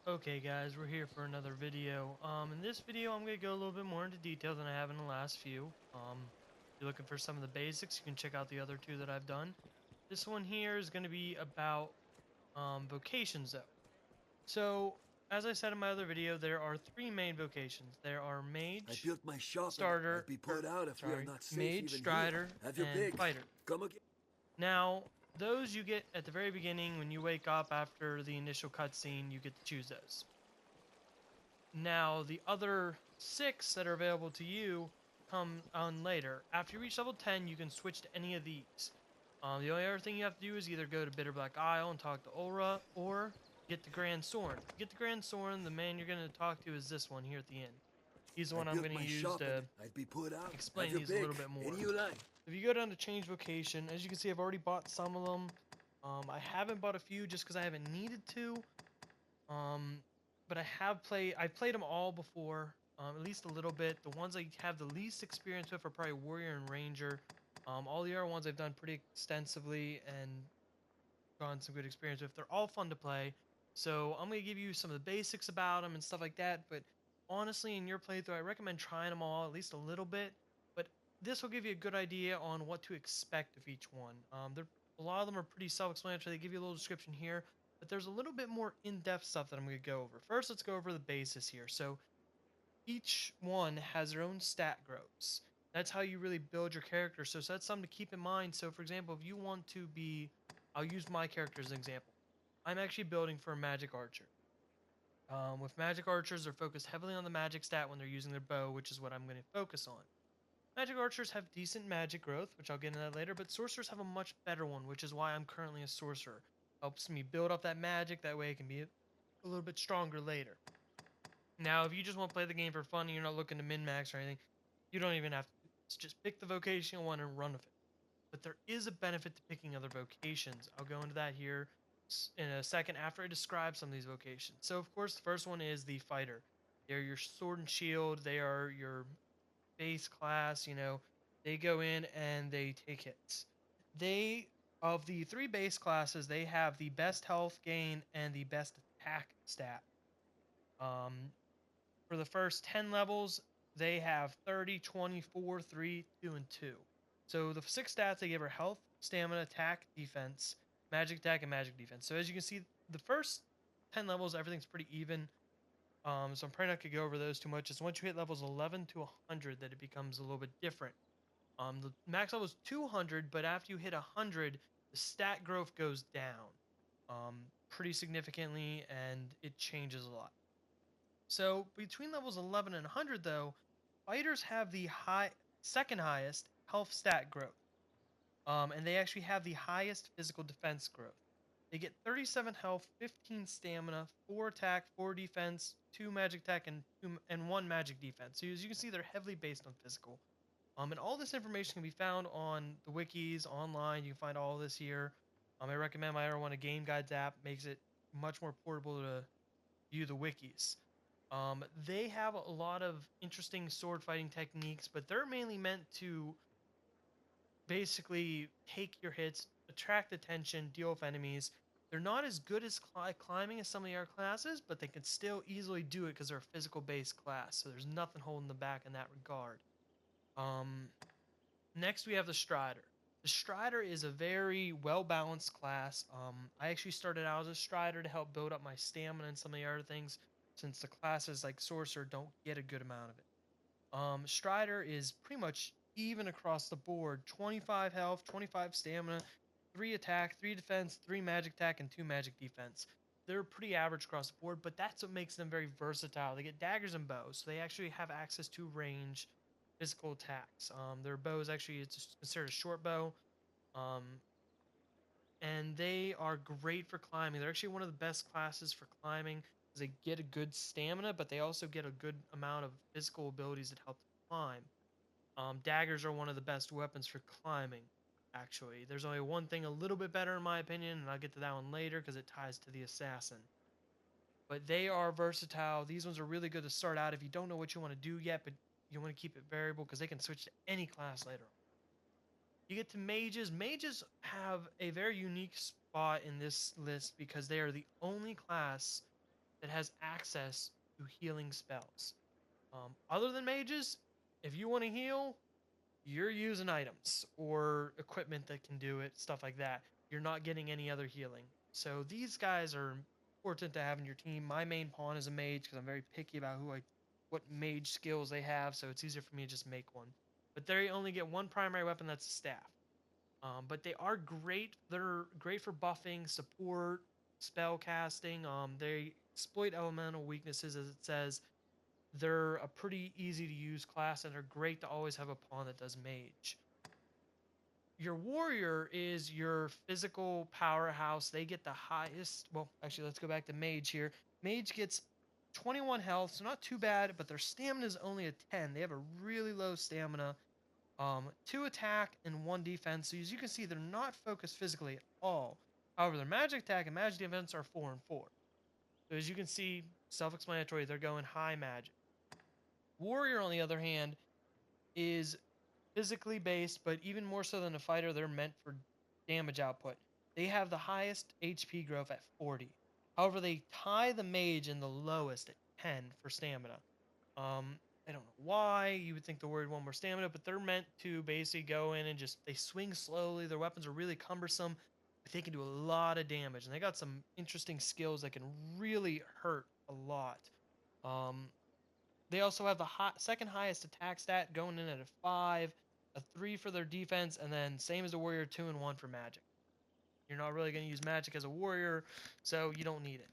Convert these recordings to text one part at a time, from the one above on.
Okay guys, we're here for another video. In this video I'm going to go a little bit more into detail than I have in the last few. If you're looking for some of the basics, you can check out the other two that I've done. This one here is going to be about vocations though. So, as I said in my other video, there are three main vocations. There are I Mage, built my shop and I'd Starter, be put out if we are not safe Mage, even here. Strider, Have your and pick. Fighter. Come again. Now, those you get at the very beginning when you wake up after the initial cutscene, you get to choose those. Now, the other six that are available to you come on later. After you reach level 10, you can switch to any of these. The only other thing you have to do is either go to Bitter Black Isle and talk to Ulra, or get the Grand Soren. To get the Grand Soren, the man you're going to talk to is this one here at the end. He's the I one I'm built going to my use shop and to I'd be put out. Have explain your these a little pick. bit Any more. you like. If you go down to Change Vocation, as you can see, I've already bought some of them. I haven't bought a few just because I haven't needed to. Um, but I've played them all before, at least a little bit. The ones I have the least experience with are probably Warrior and Ranger. All the other ones I've done pretty extensively and gotten some good experience with. They're all fun to play. So I'm gonna give you some of the basics about them and stuff like that. But honestly, in your playthrough, I recommend trying them all at least a little bit. But this will give you a good idea on what to expect of each one. A lot of them are pretty self-explanatory. They give you a little description here, but there's a little bit more in-depth stuff that I'm gonna go over. First, let's go over the basis here. So each one has their own stat growths. That's how you really build your character. So that's something to keep in mind. So, for example, if you want to be, I'll use my character as an example. I'm actually building for a magic archer. With magic archers, they're focused heavily on the magic stat when they're using their bow, which is what I'm going to focus on. Magic archers have decent magic growth, which I'll get into that later, but sorcerers have a much better one, which is why I'm currently a sorcerer. Helps me build up that magic, that way I can be a little bit stronger later. Now, if you just want to play the game for fun and you're not looking to min-max or anything, you don't even have to do this. Just pick the vocational one and run with it. But there is a benefit to picking other vocations. I'll go into that here in a second after I describe some of these vocations. So, of course, the first one is the fighter. They're your sword and shield. They are your base class. They go in and they take hits. Of the three base classes, they have the best health gain and the best attack stat. Um, for the first 10 levels, they have 30, 24, 3, 2, and 2. So the six stats they give are health, stamina, attack, defense, magic attack, and magic defense. So as you can see, the first 10 levels, everything's pretty even. So I'm probably not going to go over those too much. It's once you hit levels 11 to 100 that it becomes a little bit different. The max level is 200, but after you hit 100, the stat growth goes down pretty significantly, and it changes a lot. So between levels 11 and 100, though, fighters have the second highest health stat growth, and they actually have the highest physical defense growth. They get 37 health, 15 stamina, 4 attack, 4 defense, 2 magic attack, and 1 magic defense. So as you can see, they're heavily based on physical. And all this information can be found on the wikis online. You can find all this here. I recommend my One, a Game Guides app makes it much more portable to view the wikis. They have a lot of interesting sword fighting techniques, but they're mainly meant to basically take your hits, attract attention, deal with enemies. They're not as good as climbing as some of the other classes, but they can still easily do it because they're a physical based class, so there's nothing holding them back in that regard. Um, Next, we have the Strider. The Strider is a very well balanced class. I actually started out as a Strider to help build up my stamina and some of the other things, since the classes like Sorcerer don't get a good amount of it. Strider is pretty much even across the board: 25 health, 25 stamina, 3 attack, 3 defense, 3 magic attack, and 2 magic defense. They're pretty average across the board, but that's what makes them very versatile. They get daggers and bows, so they actually have access to range physical attacks. Their bow is actually, it's considered a short bow, um, and they are great for climbing. They're actually one of the best classes for climbing because they get a good stamina, but they also get a good amount of physical abilities that help them climb. Daggers are one of the best weapons for climbing, actually. There's only one thing a little bit better, in my opinion, and I'll get to that one later because it ties to the assassin. But they are versatile. These ones are really good to start out if you don't know what you want to do yet, but you want to keep it variable because they can switch to any class later on. You get to mages. Mages have a very unique spot in this list because they are the only class that has access to healing spells. Other than mages, if you want to heal, you're using items or equipment that can do it, stuff like that. You're not getting any other healing. So these guys are important to have in your team. My main pawn is a mage because I'm very picky about what mage skills they have, so it's easier for me to just make one. But they only get one primary weapon, that's a staff. But they are great. They're great for buffing, support, spell casting. They exploit elemental weaknesses, as it says. They're a pretty easy to use class, and they're great to always have a pawn that does mage. Your warrior is your physical powerhouse. They get the highest. Well, actually, let's go back to mage here. Mage gets 21 health, so not too bad, but their stamina is only a 10. They have a really low stamina. 2 attack and 1 defense. So as you can see, they're not focused physically at all. However, their magic attack and magic defense are 4 and 4. So as you can see, self-explanatory, they're going high magic. Warrior, on the other hand, is physically based, but even more so than a fighter, they're meant for damage output. They have the highest HP growth at 40. However, they tie the mage in the lowest at 10 for stamina. I don't know why. You would think the warrior would want more stamina, but they're meant to basically go in and they swing slowly. Their weapons are really cumbersome, but they can do a lot of damage, and they got some interesting skills that can really hurt a lot. Um, they also have the second highest attack stat, going in at a 5, a 3 for their defense, and then same as the warrior, 2 and 1 for magic. You're not really going to use magic as a warrior, so you don't need it.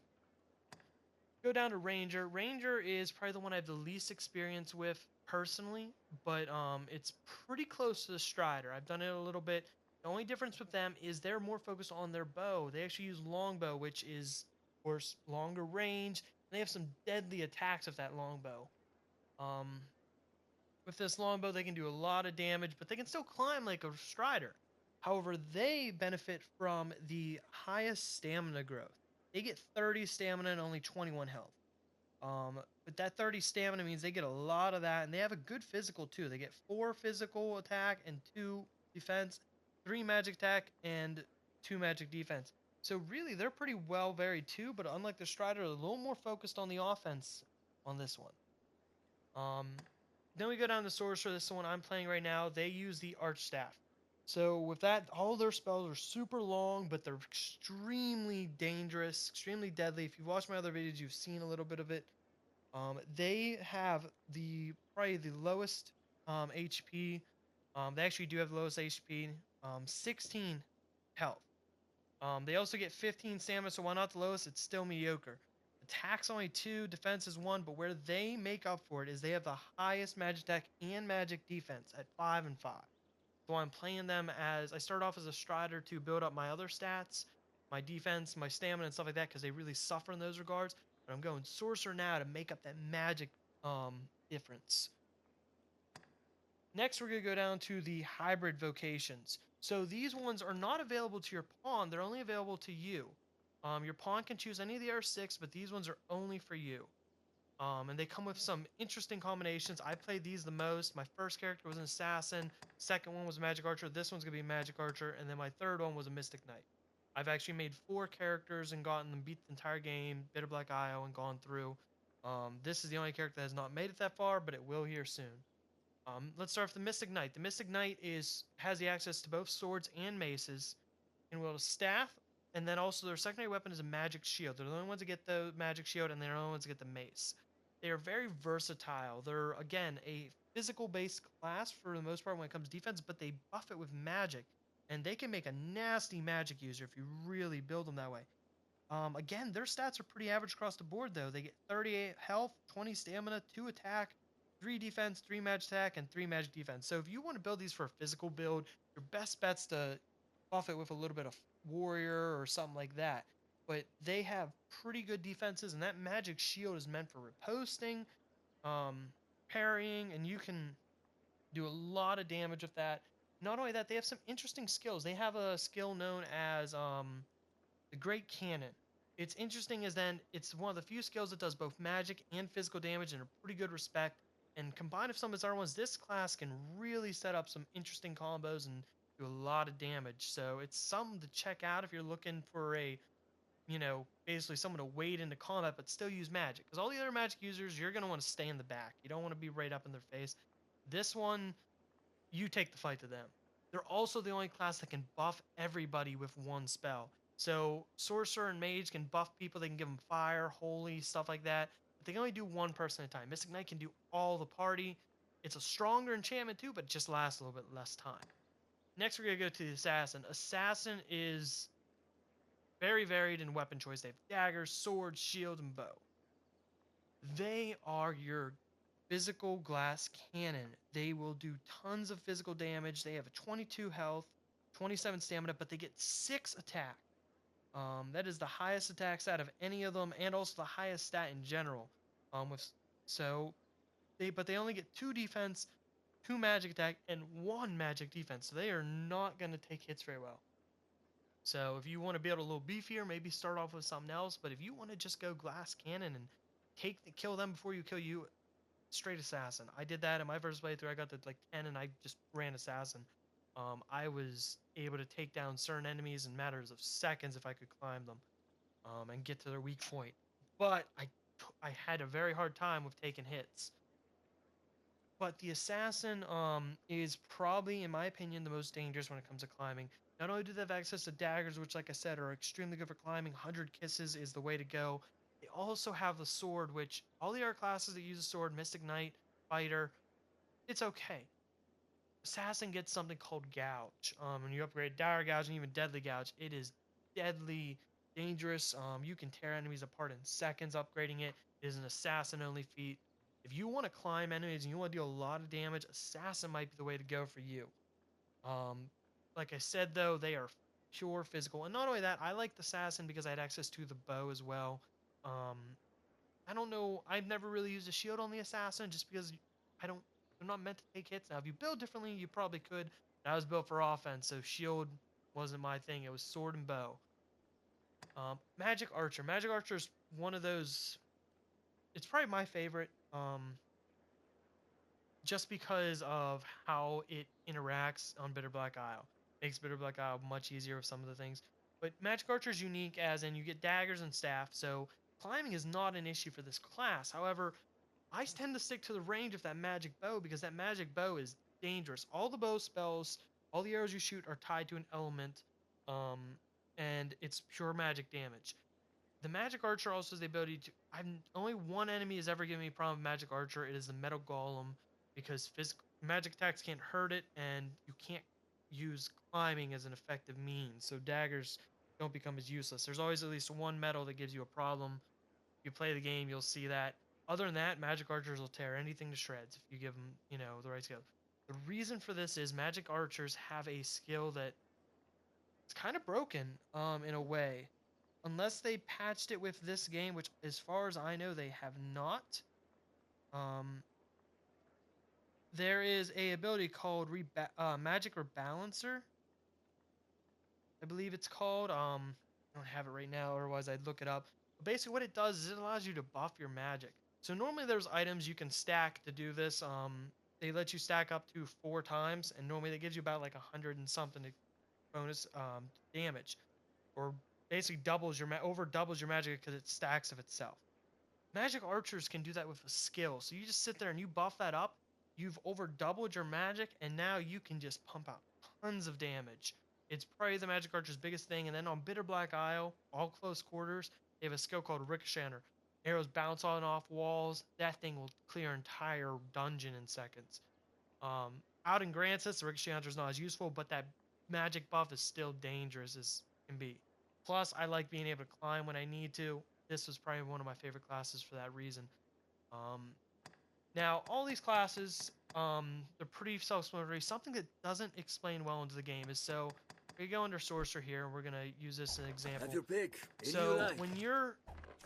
Go down to ranger. Ranger is probably the one I have the least experience with personally, but it's pretty close to the strider. I've done it a little bit. The only difference with them is they're more focused on their bow. They actually use longbow, which is, of course, longer range. And they have some deadly attacks with that longbow. With this longbow, they can do a lot of damage, but they can still climb like a strider. However, they benefit from the highest stamina growth. They get 30 stamina and only 21 health. But that 30 stamina means they get a lot of that, and they have a good physical too. They get 4 physical attack and 2 defense, 3 magic attack, and 2 magic defense. So really, they're pretty well varied too, but unlike the Strider, they're a little more focused on the offense on this one. Then we go down to Sorcerer. This is the one I'm playing right now. They use the Arch Staff. So with that, all their spells are super long, but they're extremely dangerous, extremely deadly. If you've watched my other videos, you've seen a little bit of it. They have probably the lowest HP. They actually do have the lowest HP. 16 health. They also get 15 stamina, so while not the lowest, it's still mediocre. Attack's only 2, defense is 1, but where they make up for it is they have the highest magic attack and magic defense at 5 and 5. So I'm playing them as, I start off as a strider to build up my other stats, my defense, my stamina, and stuff like that, because they really suffer in those regards. But I'm going sorcerer now to make up that magic difference. Next, we're going to go down to the hybrid vocations. So these ones are not available to your pawn. They're only available to you. Your pawn can choose any of the R6, but these ones are only for you. And they come with some interesting combinations. I played these the most. My first character was an assassin. Second one was a magic archer. This one's going to be a magic archer. And then my third one was a mystic knight. I've actually made 4 characters and gotten them, beat the entire game, Bitter Black Isle, and gone through. This is the only character that has not made it that far, but it will here soon. Let's start with the Mystic Knight. The Mystic Knight has the access to both swords and maces, and wield a staff, and then also their secondary weapon is a magic shield. They're the only ones that get the magic shield, and they're the only ones that get the mace. They are very versatile. They're, again, a physical-based class for the most part when it comes to defense, but they buff it with magic, and they can make a nasty magic user if you really build them that way. Again, their stats are pretty average across the board, though. They get 38 health, 20 stamina, 2 attack, 3 defense, 3 magic attack, and 3 magic defense. So if you want to build these for a physical build, your best bet's to buff it with a little bit of warrior or something like that. But they have pretty good defenses, and that magic shield is meant for riposting, parrying, and you can do a lot of damage with that. Not only that, they have some interesting skills. They have a skill known as the Great Cannon. It's interesting as then it's one of the few skills that does both magic and physical damage in a pretty good respect. And combined with some of its other ones, this class can really set up some interesting combos and do a lot of damage. So it's something to check out if you're looking for a basically someone to wade into combat but still use magic. Because all the other magic users, you're going to want to stay in the back. You don't want to be right up in their face. This one, you take the fight to them. They're also the only class that can buff everybody with one spell. So Sorcerer and Mage can buff people. They can give them fire, holy, stuff like that. But they can only do one person at a time. Mystic Knight can do all the party. It's a stronger enchantment too, but it just lasts a little bit less time. Next, we're going to go to the Assassin. Assassin is very varied in weapon choice. They have daggers, swords, shield, and bow. They are your physical glass cannon. They will do tons of physical damage. They have a 22 health, 27 stamina, but they get 6 attack. That is the highest attack stat of any of them, and also the highest stat in general. But they only get 2 defense, 2 magic attack, and 1 magic defense. So they are not going to take hits very well. So if you want to be able to a little beefier, maybe start off with something else. But if you want to just go glass cannon and kill them before you kill you, straight assassin. I did that in my first playthrough. I got to like 10 and I just ran assassin. I was able to take down certain enemies in matters of seconds if I could climb them and get to their weak point. But I had a very hard time with taking hits. But the assassin is probably, in my opinion, the most dangerous when it comes to climbing. Not only do they have access to daggers, which, like I said, are extremely good for climbing, 100 kisses is the way to go. They also have the sword, which all the other classes that use a sword, Mystic Knight, Fighter, it's okay. Assassin gets something called Gouge. When you upgrade Dire Gouge and even Deadly Gouge, it is deadly dangerous. You can tear enemies apart in seconds upgrading it. It is an assassin-only feat. If you want to climb enemies and you want to deal a lot of damage, Assassin might be the way to go for you. Like I said, though, they are pure physical. And not only that, I liked Assassin because I had access to the bow as well. I don't know. I've never really used a shield on the Assassin just because they're not meant to take hits. Now, if you build differently, you probably could. I was built for offense, so shield wasn't my thing. It was sword and bow. Magic Archer. Magic Archer is one of those. It's probably my favorite. Just because of how it interacts on Bitter Black Isle. Makes Bitter Black Isle much easier with some of the things. But Magic Archer is unique as in you get daggers and staff, so climbing is not an issue for this class. However, I tend to stick to the range of that magic bow because that magic bow is dangerous. All the bow spells, all the arrows you shoot are tied to an element, and it's pure magic damage. The Magic Archer also has the ability to. Only one enemy has ever given me a problem with Magic Archer. It is the Metal Golem, because magic attacks can't hurt it, and you can't use climbing as an effective means. So daggers don't become as useless. There's always at least one metal that gives you a problem. If you play the game, you'll see that. Other than that, Magic Archers will tear anything to shreds if you give them, the right skill. The reason for this is Magic Archers have a skill that it's kind of broken, in a way. Unless they patched it with this game, which as far as I know, they have not. There is a ability called Magic Rebalancer. I believe it's called. I don't have it right now, otherwise I'd look it up. But basically what it does is it allows you to buff your magic. So normally there's items you can stack to do this. They let you stack up to 4 times, and normally that gives you about like 100 and something bonus damage. Or basically over doubles your magic because it stacks of itself. Magic archers can do that with a skill. So you just sit there and you buff that up. You've over doubled your magic, and now you can just pump out tons of damage. It's probably the magic archer's biggest thing. And then on Bitter Black Isle, all close quarters, they have a skill called Ricocheter. Arrows bounce on and off walls. That thing will clear an entire dungeon in seconds. Out in Grancis, the Ricocheter is not as useful, but that magic buff is still dangerous as can be. Plus, I like being able to climb when I need to. This was probably one of my favorite classes for that reason. Now, all these classes, they're pretty self-explanatory. Something that doesn't explain well into the game is we go under Sorcerer here, and we're going to use this as an example. Have your pick. So, when you're...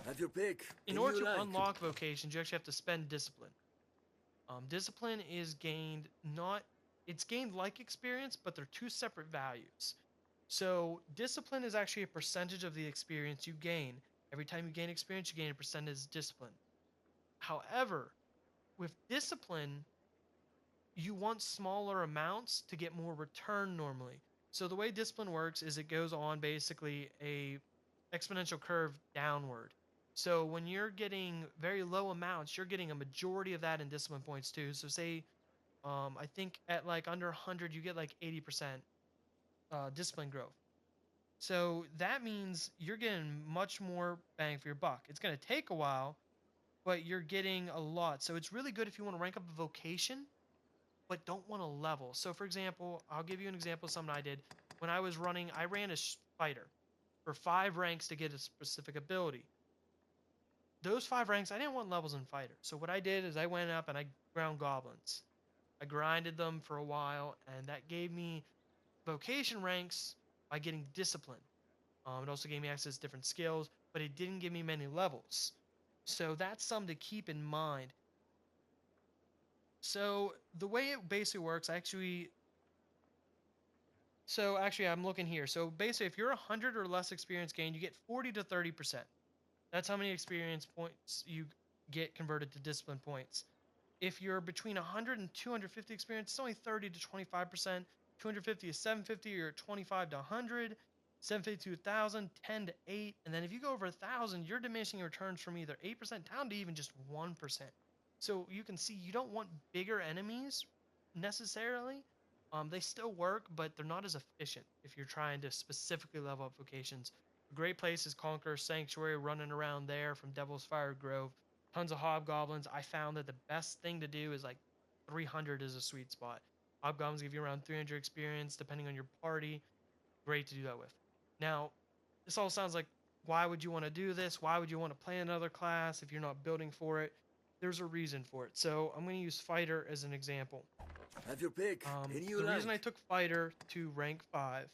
Have your pick. In order to unlock Vocations, you actually have to spend Discipline. Discipline is gained it's gained like experience, but they're 2 separate values. So discipline is actually a percentage of the experience you gain. Every time you gain experience, you gain a percentage of discipline. However, with discipline, you want smaller amounts to get more return normally. So the way discipline works is it goes on basically a exponential curve downward. So when you're getting very low amounts, you're getting a majority of that in discipline points too. So say, I think at like under 100, you get like 80% discipline growth. So that means you're getting much more bang for your buck. It's going to take a while, but you're getting a lot. So it's really good if you want to rank up a vocation, but don't want to level. So for example, I'll give you an example of something I did. When I was running, I ran a fighter for 5 ranks to get a specific ability. Those 5 ranks, I didn't want levels in fighter. So what I did is I went up and I ground goblins. I grinded them for a while, and that gave me vocation ranks by getting discipline. It also gave me access to different skills, but it didn't give me many levels. So that's something to keep in mind. So the way it basically works, I'm looking here. So basically, if you're 100 or less experience gain, you get 40 to 30%. That's how many experience points you get converted to discipline points. If you're between 100 and 250 experience, it's only 30 to 25%. 250 is 750, or 25 to 100. 750 to 1,000, 10 to 8. And then if you go over 1,000, you're diminishing returns from either 8% down to even just 1%. So you can see you don't want bigger enemies necessarily. They still work, but they're not as efficient if you're trying to specifically level up vocations. A great place is Conqueror Sanctuary, running around there from Devil's Fire Grove. Tons of hobgoblins. I found that the best thing to do is like 300 is a sweet spot. Hobgoblins give you around 300 experience depending on your party. Great to do that with. Now, this all sounds like, why would you want to do this? Why would you want to play another class if you're not building for it? There's a reason for it. So I'm going to use Fighter as an example. Have your pick. The reason I took Fighter to rank 5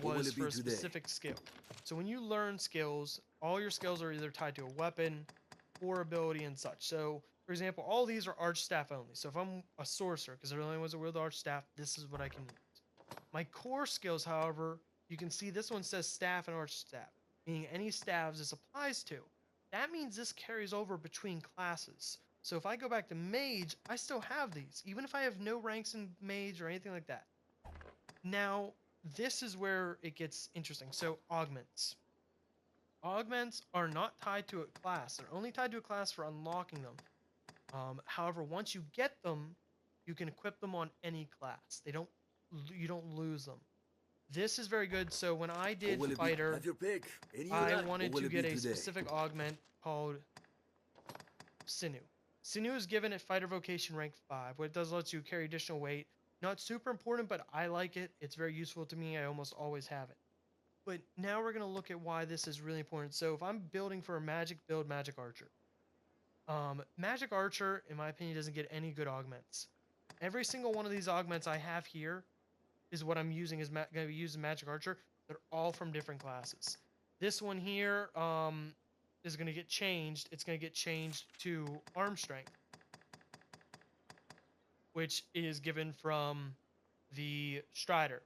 was for a specific skill. So when you learn skills, all your skills are either tied to a weapon or ability and such. So, for example, all these are Arch Staff only. So if I'm a Sorcerer, because they're the only ones that wield Arch Staff, this is what I can use. My core skills, however, you can see this one says Staff and Arch Staff, meaning any staffs this applies to. That means this carries over between classes. So if I go back to Mage, I still have these, even if I have no ranks in Mage or anything like that. Now, this is where it gets interesting. So, Augments. Augments are not tied to a class. They're only tied to a class for unlocking them. However, once you get them, you can equip them on any class. You don't lose them. This is very good. So when I did Fighter, have your pick. I wanted to get a specific augment called Sinew. Sinew is given at Fighter Vocation rank 5. What it does lets you carry additional weight. Not super important, but I like it. It's very useful to me. I almost always have it. But now we're going to look at why this is really important. So if I'm building for a magic build, Magic Archer. Magic Archer, in my opinion, doesn't get any good augments. Every single one of these augments I have here is what I'm using as going to be used in Magic Archer. They're all from different classes. This one here is going to get changed. It's going to get changed to Arm Strength, which is given from the Strider.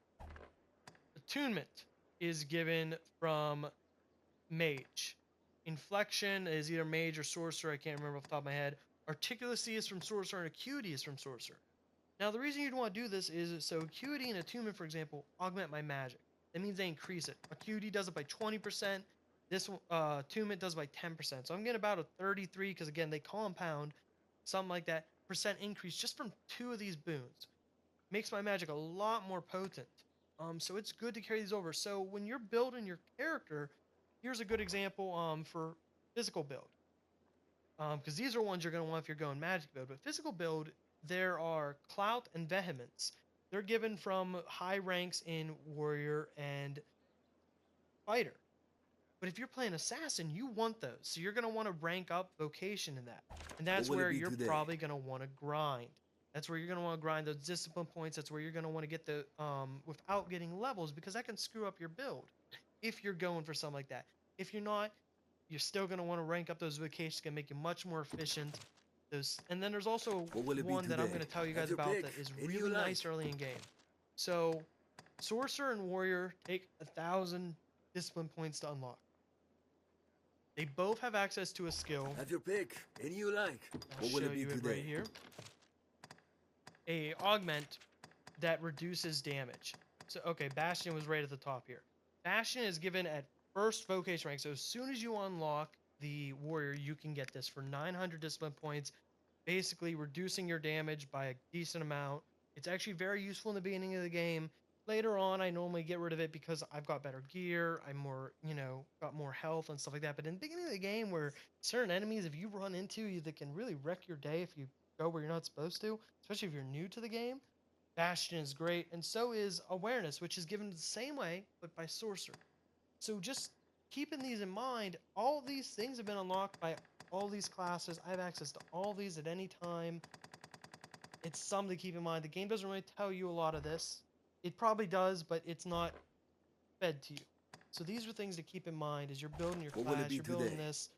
Attunement is given from Mage. Inflection is either Mage or Sorcerer. I can't remember off the top of my head. Articulacy is from Sorcerer, and Acuity is from Sorcerer. Now, the reason you'd want to do this is so Acuity and Attunement, for example, augment my magic. That means they increase it. Acuity does it by 20%. This Attunement does it by 10%. So I'm getting about a 33 because, again, they compound, something like that, percent increase just from 2 of these boons. Makes my magic a lot more potent. So it's good to carry these over. So when you're building your character, here's a good example for physical build. Because these are ones you're going to want if you're going magic build. But physical build, there are Clout and Vehemence. They're given from high ranks in Warrior and Fighter. But if you're playing Assassin, you want those. So you're going to want to rank up Vocation in that. And that's where you're probably going to want to grind. That's where you're going to want to grind those discipline points. That's where you're going to want to get the, without getting levels, because that can screw up your build if you're going for something like that. If you're not, you're still going to want to rank up those vocations, going to make you much more efficient. And then there's also one that I'm going to tell you guys about that is really nice early in game. So, Sorcerer and Warrior take 1,000 discipline points to unlock. They both have access to a skill. Have your pick. Any you like. I'll show you it right here. A augment that reduces damage. So, okay, Bastion was right at the top here. Bastion is given at first vocation rank. So as soon as you unlock the warrior, you can get this for 900 discipline points, basically reducing your damage by a decent amount. It's actually very useful in the beginning of the game. Later on, I normally get rid of it because I've got better gear, I'm more, got more health and stuff like that. But in the beginning of the game, where certain enemies, if you run into you, that can really wreck your day if you go where you're not supposed to, especially if you're new to the game, Bastion is great, and so is Awareness, which is given the same way, but by Sorcerer. So just keeping these in mind, all these things have been unlocked by all these classes. I have access to all these at any time. It's something to keep in mind. The game doesn't really tell you a lot of this. It probably does, but it's not fed to you. So these are things to keep in mind as you're building your What will it class, be you're building today? this.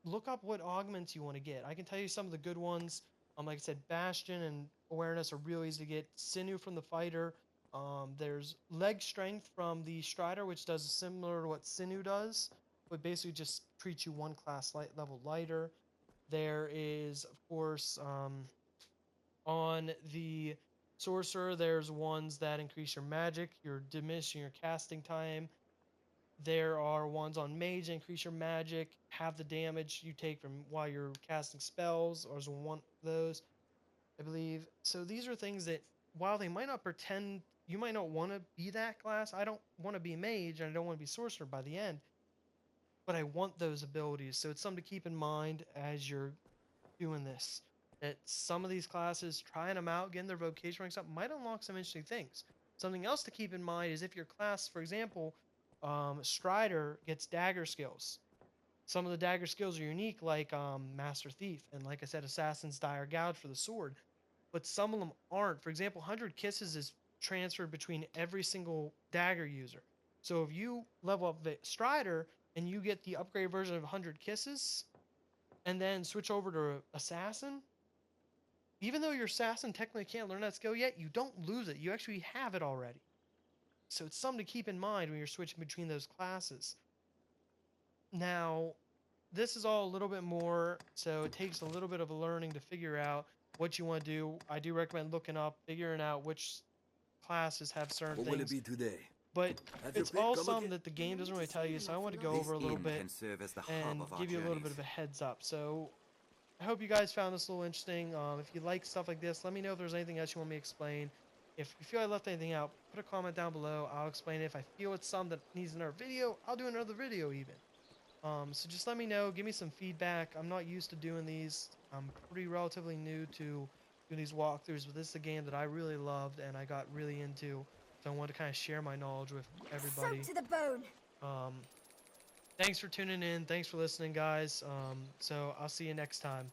Look up what augments you want to get. I can tell you some of the good ones. Like I said, Bastion and Awareness are real easy to get. Sinew from the Fighter. There's Leg Strength from the Strider, which does similar to what Sinew does, but basically just treats you one class level lighter. There is, of course, on the Sorcerer, there's ones that increase your magic, you're diminishing your casting time. There are ones on Mage that increase your magic, half the damage you take from while you're casting spells, or is one of those, I believe. So these are things that, while they might not pretend, you might not want to be that class. I don't want to be Mage, and I don't want to be Sorcerer by the end, but I want those abilities. So it's something to keep in mind as you're doing this. That some of these classes, trying them out, getting their vocation ranks up, might unlock some interesting things. Something else to keep in mind is if your class, for example, Strider gets dagger skills. Some of the dagger skills are unique, like Master Thief, and like I said, Assassin's Dire Gouge for the sword. But some of them aren't. For example, 100 Kisses is transferred between every single dagger user. So if you level up the Strider and you get the upgraded version of 100 Kisses, and then switch over to Assassin, even though your Assassin technically can't learn that skill yet, you don't lose it. You actually have it already. So it's something to keep in mind when you're switching between those classes. Now, this is all a little bit more, so it takes a little bit of a learning to figure out what you want to do. I do recommend looking up, figuring out which classes have certain What will it things. be today? But Have your it's pick. all Come some again. that the game doesn't really tell you, so I want to go This over a little inn bit can serve as the hub and of our give you a little bit journeys. of a heads up. So I hope you guys found this a little interesting. If you like stuff like this, let me know if there's anything else you want me to explain. If you feel I left anything out, put a comment down below. I'll explain it. If I feel it's something that needs another video, I'll do another video even. So just let me know. Give me some feedback. I'm not used to doing these. I'm pretty relatively new to doing these walkthroughs, but this is a game that I really loved and I got really into. So I wanted to kind of share my knowledge with everybody. Soaked to the bone. Thanks for tuning in. Thanks for listening, guys. So I'll see you next time.